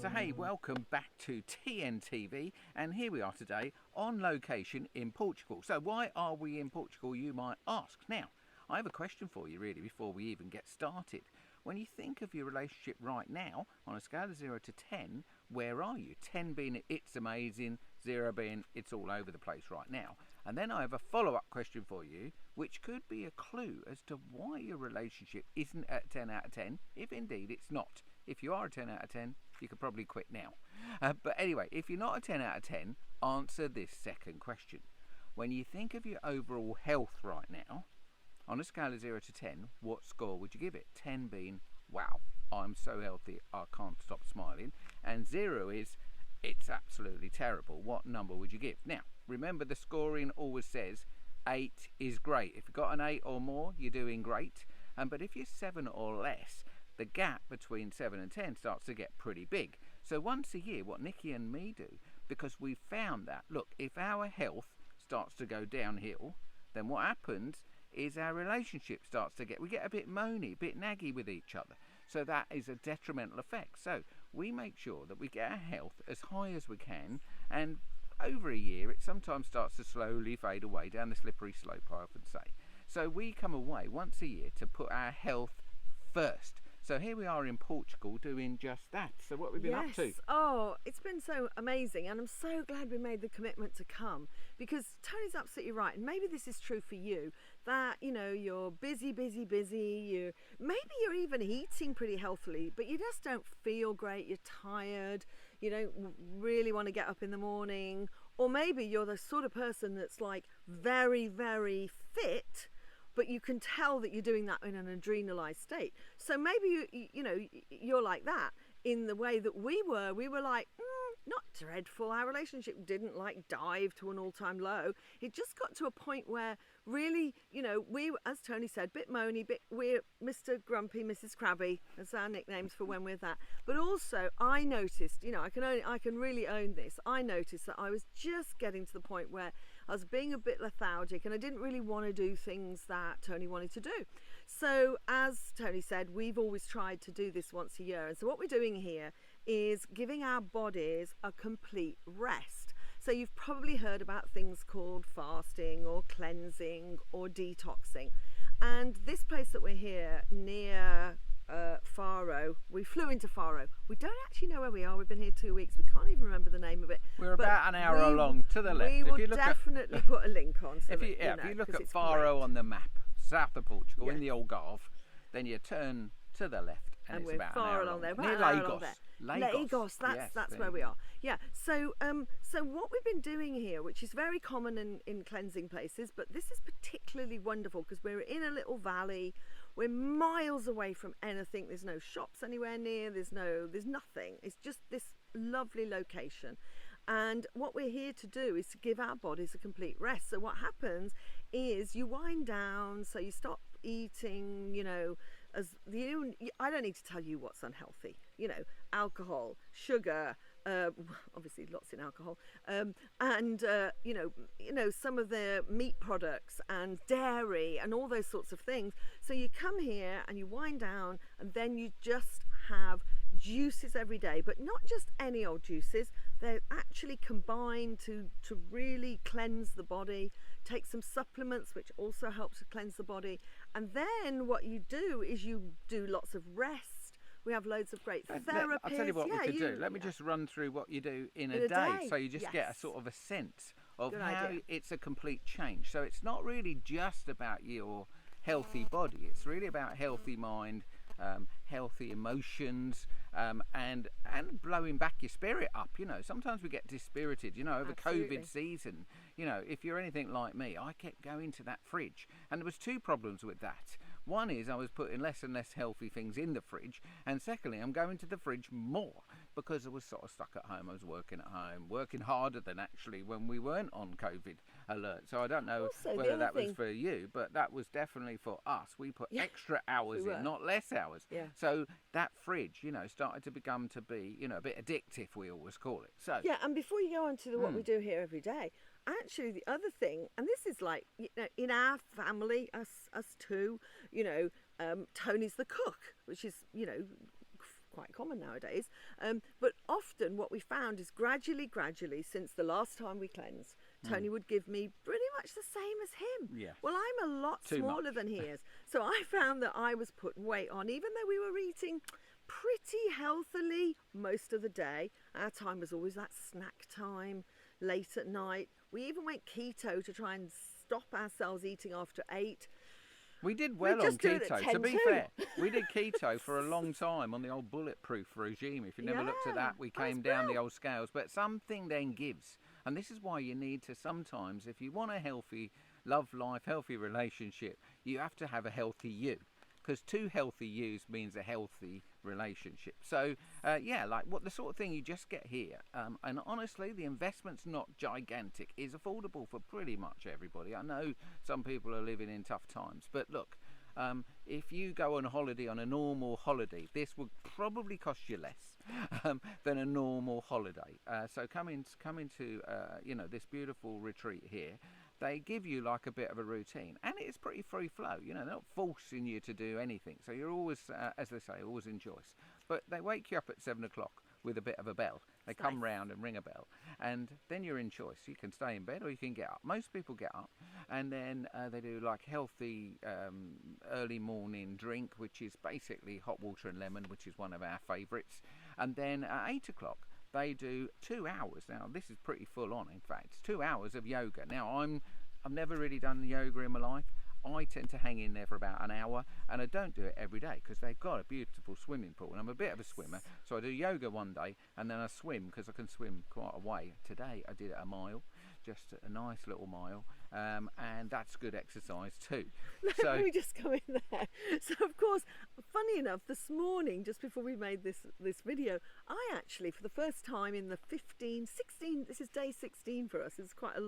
So hey, welcome back to TNTV, and here we are today on location in Portugal. So why are we in Portugal, you might ask? Now, I have a question for you really before we even get started. When you think of your relationship right now, on a scale of 0 to 10, where are you? 10 being it's amazing, 0 being it's all over the place right now. And then I have a follow-up question for you, which could be a clue as to why your relationship isn't at 10 out of 10, if indeed it's not. If you are a 10 out of 10, you could probably quit now. But anyway, if you're not a 10 out of 10, answer this second question. When you think of your overall health right now, on a scale of 0 to 10, what score would you give it? 10 being, wow, I'm so healthy, I can't stop smiling. And 0 is, it's absolutely terrible. What number would you give? Now, remember the scoring always says 8 is great. If you've got an 8 or more, you're doing great. But if you're 7 or less, the gap between 7 and 10 starts to get pretty big. So once a year, what Nicki and me do, because we've found that, look, if our health starts to go downhill, then what happens is our relationship starts to we get a bit moany, a bit naggy with each other. So that is a detrimental effect. So we make sure that we get our health as high as we can, and over a year it sometimes starts to slowly fade away down the slippery slope, I often say. So we come away once a year to put our health first. So here we are in Portugal doing just that. So what have we been up to? Oh, it's been so amazing, and I'm so glad we made the commitment to come, because Tony's absolutely right, and maybe this is true for you, that you're busy, maybe you're even eating pretty healthily, but you just don't feel great, you're tired, you don't really want to get up in the morning, or maybe you're the sort of person that's like very, very fit, but you can tell that you're doing that in an adrenalized state. So maybe you're like that in the way that we were. We were like, not dreadful. Our relationship didn't like dive to an all-time low. It just got to a point where really, we, as Tony said, bit moany, we're Mr. Grumpy, Mrs. Krabby. That's our nicknames for when we're that. But also, I noticed, I can really own this. I noticed that I was just getting to the point where I was being a bit lethargic, and I didn't really want to do things that Tony wanted to do. So as Tony said, we've always tried to do this once a year. And so what we're doing here is giving our bodies a complete rest. So you've probably heard about things called fasting or cleansing or detoxing. And this place that we're here near Faro, we flew into Faro. We don't actually know where we are. We've been here 2 weeks. We can't even remember the name of it. We're about an hour along to the left. We will definitely put a link on. So if you look at Faro on the map, south of Portugal, in the Algarve, then you turn to the left, and it's we're about far an hour along there. Near Lagos, that's where we are. Yeah. So what we've been doing here, which is very common in cleansing places, but this is particularly wonderful because we're in a little valley. We're miles away from anything. There's no shops anywhere near. There's nothing. It's just this lovely location. And what we're here to do is to give our bodies a complete rest. So what happens is you wind down, so you stop eating, I don't need to tell you what's unhealthy, alcohol, sugar, obviously lots in alcohol, and some of the meat products and dairy and all those sorts of things. So you come here and you wind down, and then you just have juices every day, but not just any old juices. They're actually combined to really cleanse the body. Take some supplements, which also helps to cleanse the body. And then what you do is you do lots of rest. We have loads of great therapies. I'll tell you what we could do. Let me just run through what you do in a day, so you just get a sort of a sense of how it's a complete change. So it's not really just about your healthy body. It's really about healthy mind, healthy emotions, and blowing back your spirit up. Sometimes we get dispirited, over Absolutely. COVID season. If you're anything like me, I kept going to that fridge, and there was two problems with that. One is I was putting less and less healthy things in the fridge, and secondly, I'm going to the fridge more because I was sort of stuck at home. I was working at home, working harder than actually when we weren't on COVID alert. So I don't know whether that was for you, but that was definitely for us. We put extra hours in, not less hours. Yeah. So that fridge, started to become to be, a bit addictive, we always call it. So yeah, and before you go on to what we do here every day, actually the other thing, and this is like, in our family, us two, Tony's the cook, which is, quite common nowadays. But often what we found is gradually, since the last time we cleansed, Tony would give me pretty much the same as him. Yeah. Well, I'm a lot Too smaller much. than he is. So I found that I was putting weight on, even though we were eating pretty healthily most of the day. Our time was always that snack time, late at night. We even went keto to try and stop ourselves eating after 8. We did well on just do it at keto. To 10 be too. fair, we did keto for a long time on the old bulletproof regime. If you never looked at Yeah, that, we that's came down the brilliant. old scales. But something then gives. And this is why you need to sometimes, if you want a healthy love life, healthy relationship, you have to have a healthy you. Because 2 healthy yous means a healthy relationship. So, yeah, like what the sort of thing you just get here. And honestly, the investment's not gigantic. It's affordable for pretty much everybody. I know some people are living in tough times. But look, if you go on a holiday, on a normal holiday, this would probably cost you less than a normal holiday. So come into this beautiful retreat here. They give you like a bit of a routine, and it's pretty free flow. They're not forcing you to do anything, so you're always, as they say, always in choice. But they wake you up at 7 o'clock with a bit of a bell. They come round and ring a bell, and then you're in choice. You can stay in bed or you can get up. Most people get up, and then they do like healthy early morning drink, which is basically hot water and lemon, which is one of our favourites. And then at 8 o'clock, they do 2 hours. Now, this is pretty full on, in fact. It's 2 hours of yoga. Now, I've never really done yoga in my life. I tend to hang in there for about an hour, and I don't do it every day because they've got a beautiful swimming pool, and I'm a bit of a swimmer, so I do yoga one day, and then I swim because I can swim quite a way. Today, I did a mile, just a nice little mile, and that's good exercise too. Let me just come in there. So, of course, funny enough, this morning, just before we made this video, I actually, for the first time in the 16, this is day 16 for us.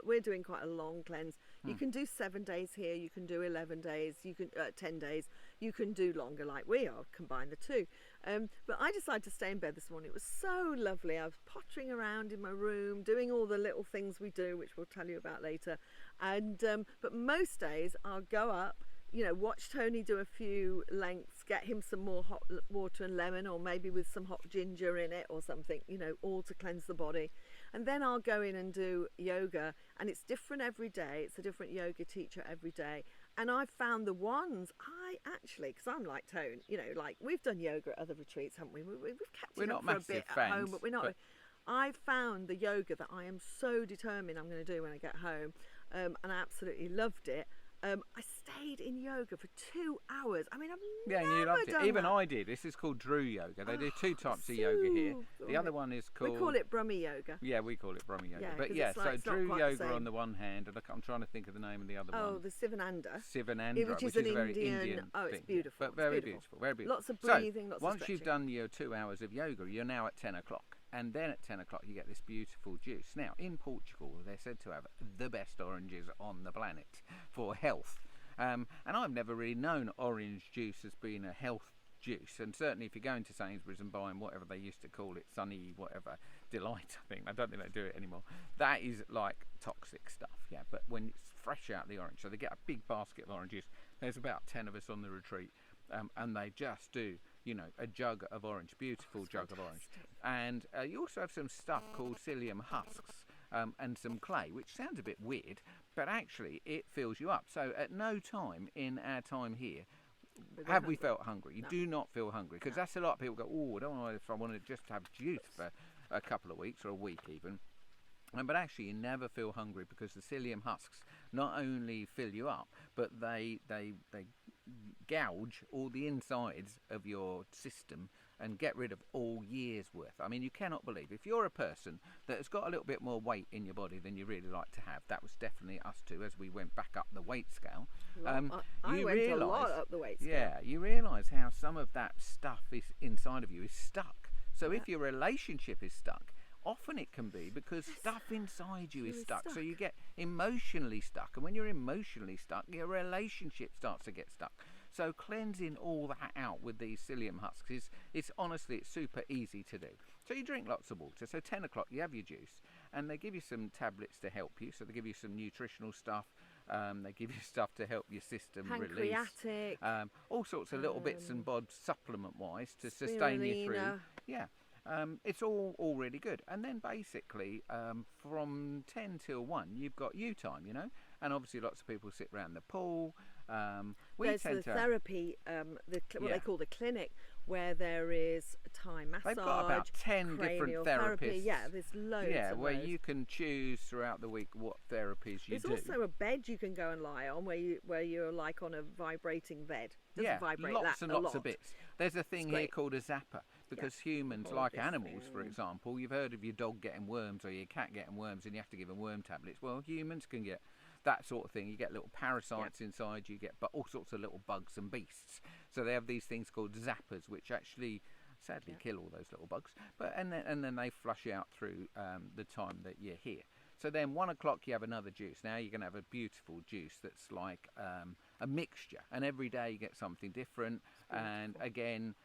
We're doing quite a long cleanse. You can do 7 days here. You can do 11 days. You can 10 days. You can do longer, like we are. Combine the two. But I decided to stay in bed this morning. It was so lovely. I was pottering around in my room, doing all the little things we do, which we'll tell you about later. And but most days I'll go up, watch Tony do a few lengths, get him some more hot water and lemon, or maybe with some hot ginger in it or something, all to cleanse the body. And then I'll go in and do yoga, and it's different every day. It's a different yoga teacher every day. And I've found the ones because I'm like Tone, like we've done yoga at other retreats, haven't we? We've kept it up for a bit at home, but we're not. I found the yoga that I am so determined I'm going to do when I get home, and I absolutely loved it. I stayed in yoga for 2 hours. I mean, I've never and you loved it. done Even that. I did. This is called Drew Yoga. They do 2 types of yoga here. The other one is called... We call it Brummy Yoga. Yeah, we call it Brummy Yoga. Yeah, but 'cause yeah, it's like- so it's not Drew quite the Yoga same. on the one hand, and I'm trying to think of the name of the other Oh, one. the Sivananda. Sivananda, which is a an very Indian. Indian Oh, it's thing. beautiful. But It's very beautiful. beautiful, very beautiful. Lots of breathing, lots of once stretching. you've done your 2 hours of yoga, you're now at 10 o'clock. And then at 10 o'clock, you get this beautiful juice. Now, in Portugal, they're said to have the best oranges on the planet for health. And I've never really known orange juice as being a health juice. And certainly if you go into Sainsbury's and buy whatever they used to call it, Sunny whatever, Delight, I think. I don't think they do it anymore. That is like toxic stuff, yeah. But when it's fresh out the orange, so they get a big basket of oranges. There's about 10 of us on the retreat. And they just do, a jug of orange, beautiful jug of orange. And you also have some stuff called psyllium husks and some clay, which sounds a bit weird, but actually it fills you up. So at no time in our time here have we felt hungry. You do not feel hungry, because that's a lot of people go, I don't know if I want to just have juice for a couple of weeks or a week even. But actually you never feel hungry, because the psyllium husks not only fill you up, but they gouge all the insides of your system and get rid of all years worth. I mean, you cannot believe, if you're a person that has got a little bit more weight in your body than you really like to have, that was definitely us too as we went back up the weight scale. I went a lot up the weight scale. Yeah, you realise how some of that stuff is inside of you is stuck. So if your relationship is stuck, often it can be because stuff inside you is stuck. So you get emotionally stuck. And when you're emotionally stuck, your relationship starts to get stuck. So cleansing all that out with these psyllium husks it's honestly, it's super easy to do. So you drink lots of water. So 10 o'clock, you have your juice. And they give you some tablets to help you. So they give you some nutritional stuff. They give you stuff to help your system release. Pancreatic. All sorts of little bits and bobs supplement-wise to sustain you through. Spirulina. Yeah. It's all really good. And then basically from 10 till 1 you've got you time, you know, and obviously lots of people sit around the pool. There's the therapy, what they call the clinic, where there is Thai massage. They've got about 10 different therapists. Therapy. Yeah, there's loads. Yeah, of where those. you can choose throughout the week what therapies you do. There's also a bed you can go and lie on where you're like on a vibrating bed. Yeah, vibrate lots and lots of bits. There's a thing here great. called a zapper, because humans, All like this animals, for thing. example, you've heard of your dog getting worms or your cat getting worms and you have to give them worm tablets. Well, humans can get that sort of thing. You get little parasites inside, you get all sorts of little bugs and beasts. So they have these things called zappers, which actually sadly kill all those little bugs. And then they flush you out through the time that you're here. So then 1 o'clock you have another juice. Now you're going to have a beautiful juice that's like a mixture, and every day you get something different. And again,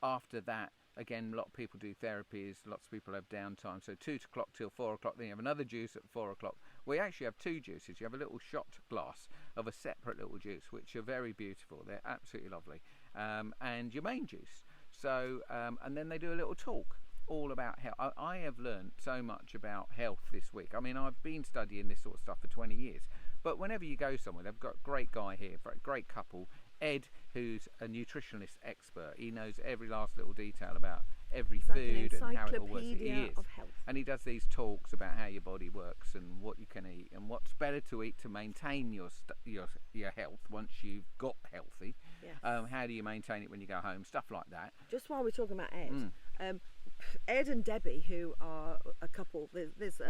after that, again, a lot of people do therapies, lots of people have downtime. So 2 o'clock till 4 o'clock, then you have another juice at 4 o'clock. We actually have 2 juices. You have a little shot glass of a separate little juice, which are very beautiful. They're absolutely lovely. And your main juice. So, and then they do a little talk all about health. I have learned so much about health this week. I mean, I've been studying this sort of stuff for 20 years. But whenever you go somewhere, they've got a great guy here, a great couple, Ed, who's a nutritionist expert. He knows every last little detail about every food and how it all works. He is. Of health. And he does these talks about how your body works and what you can eat and what's better to eat to maintain your health once you've got healthy. Yes. How do you maintain it when you go home? Stuff like that. Just while we're talking about Ed, Ed and Debbie, who are a couple, there's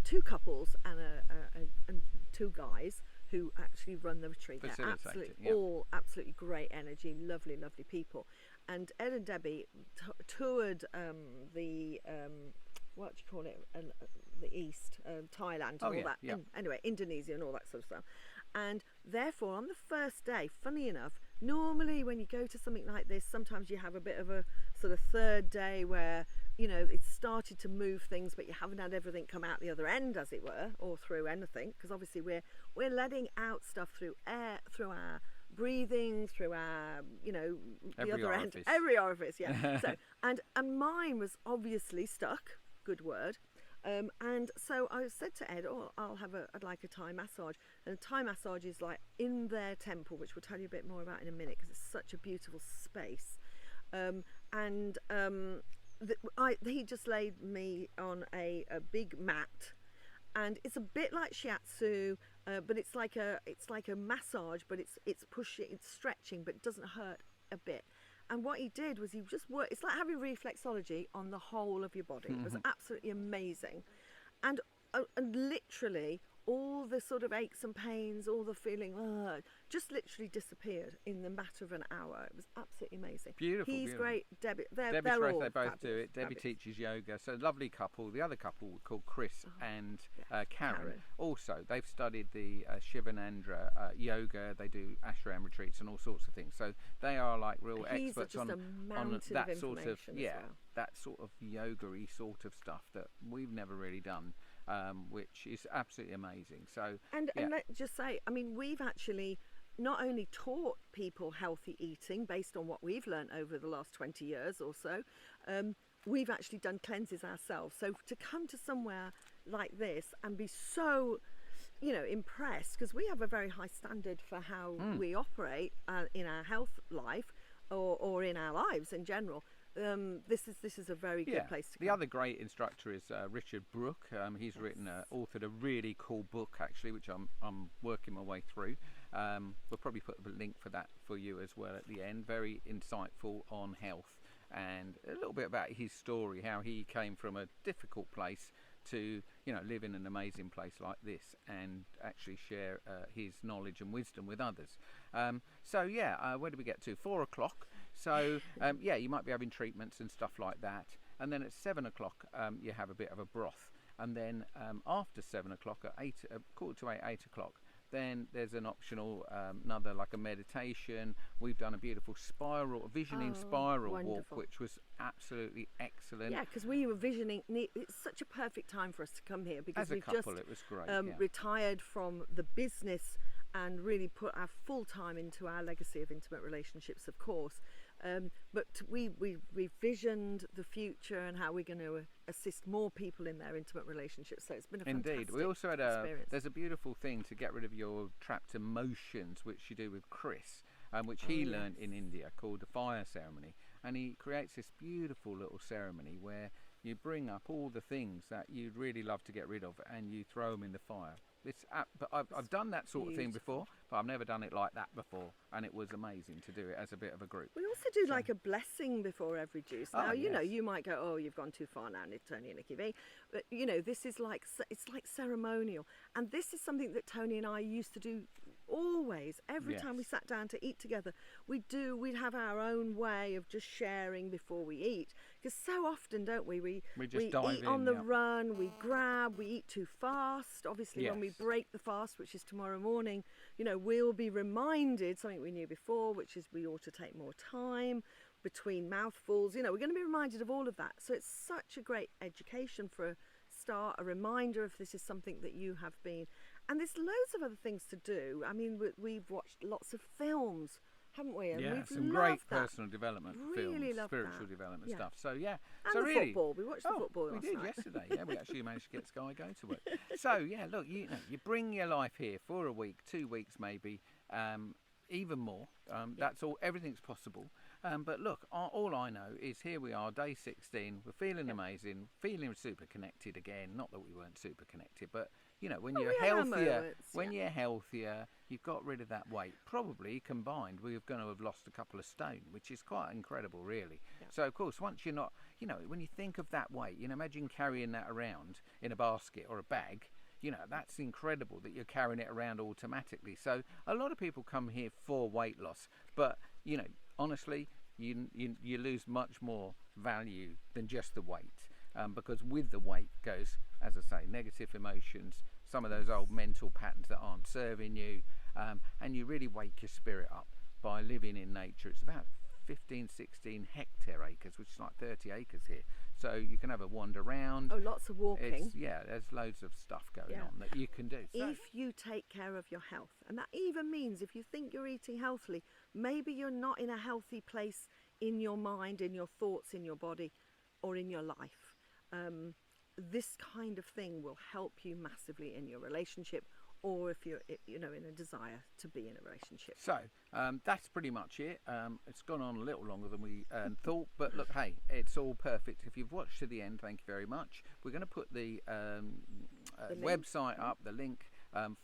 2 couples and 2 guys who actually run the retreat. They're all absolutely great energy, lovely people. And Ed and Debbie toured the what do you call it? The East, Thailand, and all that. Anyway, Indonesia and all that sort of stuff. And therefore, on the first day, funny enough, normally when you go to something like this, sometimes you have a bit of a sort of third day where, you know, it's started to move things, but you haven't had everything come out the other end, as it were, or through anything, because obviously we're letting out stuff through air, through our breathing, through our, you know, the other end, every orifice. So and mine was obviously stuck. Good word. And so I said to Ed, I'd like a Thai massage. And a Thai massage is like in their temple, which we'll tell you a bit more about in a minute, because it's such a beautiful space. He just laid me on a big mat, and it's a bit like shiatsu, but it's like a massage, but it's pushing, it's stretching, but it doesn't hurt a bit. And what he did was he just worked. It's like having reflexology on the whole of your body. It was absolutely amazing, and literally all the sort of aches and pains, all the feeling, just literally disappeared in the matter of an hour. It was absolutely amazing. Beautiful. He's beautiful. great. Debbie, Debbie's they're great. all They both fabulous, do it. Debbie teaches yoga. So lovely couple. The other couple called Chris and Karen. Also, they've studied the Shivanandra yoga. They do ashram retreats and all sorts of things. So they are like real experts on that sort of that sort of yoga-y sort of stuff that we've never really done. Which is absolutely amazing. So and let's just say, I mean, we've actually not only taught people healthy eating based on what we've learned over the last 20 years or so, we've actually done cleanses ourselves. So to come to somewhere like this and be so, you know, impressed, because we have a very high standard for how we operate in our health life or in our lives in general. This is a very good place to come. The other great instructor is Richard Brooke. He's authored a really cool book actually, which I'm working my way through. We'll probably put a link for that for you as well at the end. Very insightful on health and a little bit about his story, how he came from a difficult place to, you know, live in an amazing place like this and actually share his knowledge and wisdom with others. Where do we get to? 4 o'clock. So you might be having treatments and stuff like that, and then at 7 o'clock you have a bit of a broth, and then after 7 o'clock at 8 o'clock Then there's an optional, another like a meditation. We've done a beautiful visioning spiral wonderful. walk, which was absolutely excellent. Yeah, because we were visioning. It's such a perfect time for us to come here because As a we've couple, just it was great. retired from the business and really put our full time into our legacy of intimate relationships, of course. But we visioned the future and how we're going to assist more people in their intimate relationships. So it's been a fantastic Indeed. We also had experience. there's a beautiful thing to get rid of your trapped emotions, which you do with Chris, which he learned in India, called the fire ceremony. And he creates this beautiful little ceremony where you bring up all the things that you'd really love to get rid of and you throw them in the fire. But I've done that sort of thing before, but I've never done it like that before, and it was amazing to do it as a bit of a group. We also do like a blessing before every juice. Now, you know, yes. you might go, oh, you've gone too far now, Tony and Nicki Vee. But, you know, this is like, it's like ceremonial. And this is something that Tony and I used to do always. Every time we sat down to eat together, we'd have our own way of just sharing before we eat. Because so often, don't we? We just dive eat on the in, run, we grab, we eat too fast. Obviously, when we break the fast, which is tomorrow morning, you know, we'll be reminded something we knew before, which is we ought to take more time between mouthfuls. You know, we're going to be reminded of all of that. So it's such a great education for a start, a reminder if this is something that you have been. And there's loads of other things to do. I mean, we've watched lots of films, haven't we? And we've some great personal development films, spiritual development stuff. So and so the really, football. We watched the football last we did night. yesterday. Yeah, we actually managed to get Sky go to work. So yeah, look, you bring your life here for a week, 2 weeks maybe, even more. That's all. Everything's possible. But look, all I know is here we are, day 16. We're feeling amazing, feeling super connected again. Not that we weren't super connected, but you know, when you're healthier, you've got rid of that weight. Probably combined, we're going to have lost a couple of stone, which is quite incredible, really. Yeah. So, of course, once you're not, you know, when you think of that weight, you know, imagine carrying that around in a basket or a bag. You know, that's incredible that you're carrying it around automatically. So, a lot of people come here for weight loss, but you know, honestly, you lose much more value than just the weight. Because with the weight goes, as I say, negative emotions, some of those old mental patterns that aren't serving you, and you really wake your spirit up by living in nature. It's about 15, 16 hectare acres, which is like 30 acres here. So you can have a wander around. Oh, lots of walking. There's loads of stuff going on that you can do. So, if you take care of your health, and that even means if you think you're eating healthily, maybe you're not in a healthy place in your mind, in your thoughts, in your body, or in your life. This kind of thing will help you massively in your relationship, or if you're, you know, in a desire to be in a relationship. So that's pretty much it. It's gone on a little longer than we thought, but look, hey, it's all perfect. If you've watched to the end, thank you very much. We're going to put the website up, the link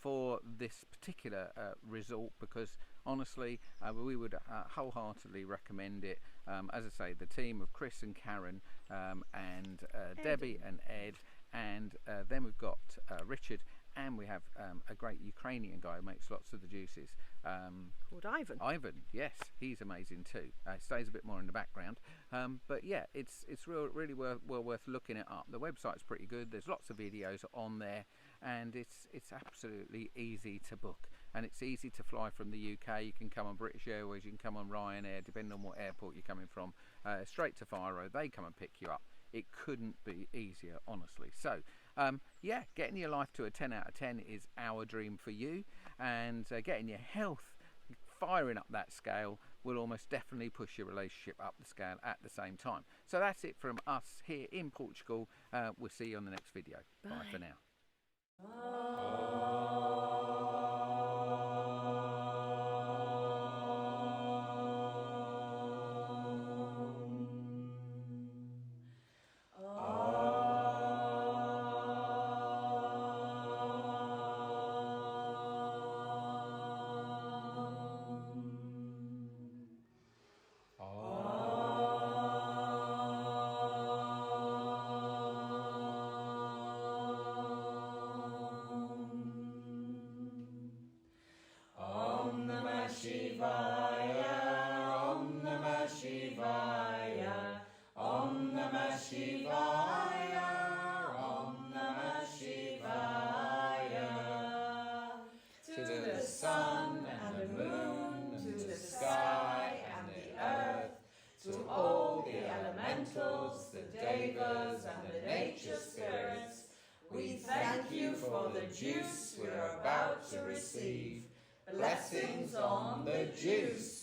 for this particular resort, because honestly, we would wholeheartedly recommend it. As I say, the team of Chris and Karen and Debbie and Ed, and then we've got Richard, and we have a great Ukrainian guy who makes lots of the juices. Called Ivan. Ivan, yes, he's amazing too. Stays a bit more in the background. But yeah, it's really worth looking it up. The website's pretty good. There's lots of videos on there, and it's absolutely easy to book. And it's easy to fly from the UK. You can come on British Airways, you can come on Ryanair, depending on what airport you're coming from. Straight to Faro, they come and pick you up. It couldn't be easier, honestly. So, yeah, getting your life to a 10 out of 10 is our dream for you. And getting your health firing up that scale will almost definitely push your relationship up the scale at the same time. So that's it from us here in Portugal. We'll see you on the next video. Bye for now. To the sun and the moon, to the sky and the earth, to all the elementals, the devas and the nature spirits. We thank you for the juice we're about to receive. Blessings on the juice.